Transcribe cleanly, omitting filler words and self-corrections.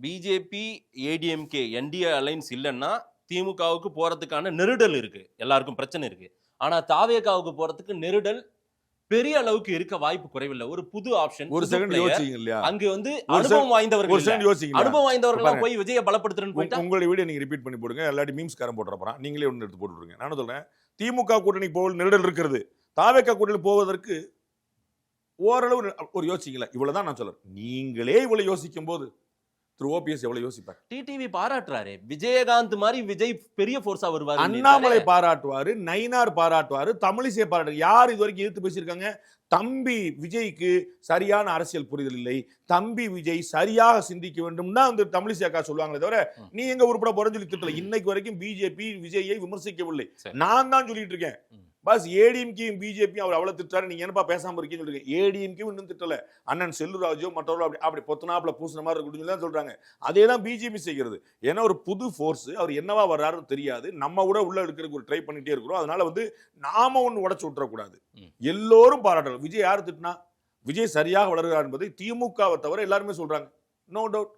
BJP, ADMK, NDA alliance இல்லைன்னா திமுகவுக்கு போறதுக்கான நெருடல் இருக்கு, எல்லாருக்கும் பிரச்சனை இருக்கு. ஆனா தாவேகாவுக்கு போறதுக்கு நெருடல் பெரிய அளவுக்கு இருக்க வாய்ப்பு குறைவில்லை. ஒரு புது ஆப்ஷன், ஒரு செகண்ட் யோசிச்சீங்க இல்லையா? அங்க வந்து அனுபவம் வாய்ந்தவர்கள், ஒரு செகண்ட் யோசிச்சீங்க, அனுபவம் வாய்ந்தவர்கள் போய் விஜய பலப்படுத்துறேன்னு போயிட்டா உங்களுடைய வீடியோ நீங்க ரிப்பீட் பண்ணி போடுங்க, எல்லாரும் மீம்ஸ் காரன் போட்டுற போறான், நீங்களே ஒன்னு எடுத்து போட்டுருங்க. நான் சொல்றேன், திமுக கூட்டணி போல் நெருடல் இருக்கிறது, தாவேகா கூட்டணி போவதற்கு ஓரளவு ஒரு யோசிச்சீங்களா? இவ்வளவுதான் நான் சொல்றேன். நீங்களே இவ்வளவு யோசிக்கும் போது திரு ஓபிஎஸ் எவ்வளவு யோசிப்பார்? டிடிவி பாராட்டுறாரு, விஜயகாந்த் மாதிரி விஜய் பெரிய ஃபோர்ஸா வருவார். அண்ணாமலை பாராட்டுவாரு, நயினார் பாராட்டுவாரு, தமிழிசை பாராட்டு. யார் இது வரைக்கும் எதிர்த்து பேசியிருக்காங்க? தம்பி விஜய்க்கு சரியான அரசியல் புரிதல் இல்லை, தம்பி விஜய் சரியாக சிந்திக்க வேண்டும் தான் வந்து தமிழிசை அக்கா சொல்லுவாங்களே தவிர நீ எங்க உருப்பட போறன்னு சொல்லி திட்டல. இன்னைக்கு வரைக்கும் பிஜேபி விஜயை விமர்சிக்கவில்லை. நான் தான் சொல்லிட்டு இருக்கேன். பஸ் ஏடிஎம்கேயும் பிஜேபியும் அவர் அவ்வளவு திட்டாரு, நீங்க என்னப்பா பேசாம இருக்கீங்கன்னு சொல்லுங்க. ஏடிஎம்கேயும் இன்னும் திட்டல, அண்ணன் செல்லுராஜோ மற்றவர்கள் அப்படி பொத்தனாப்புல பூசின மாதிரி இருக்குன்னு சொல்றாங்க. அதே தான் பிஜேபி செய்கிறது. ஏன்னா ஒரு புது ஃபோர்ஸ், அவர் என்னவா வர்றாருன்னு தெரியாது, நம்ம கூட உள்ள இருக்கிறதுக்கு ஒரு ட்ரை பண்ணிட்டே இருக்கிறோம். அதனால வந்து நாம ஒன்று உடச்சு விட்டுறக்கூடாது. எல்லோரும் பாராட்டலாம். விஜய் யார் திட்டினா? விஜய் சரியாக வளர்கிறார் என்பதை திமுகவை தவிர எல்லாருமே சொல்றாங்க. No doubt.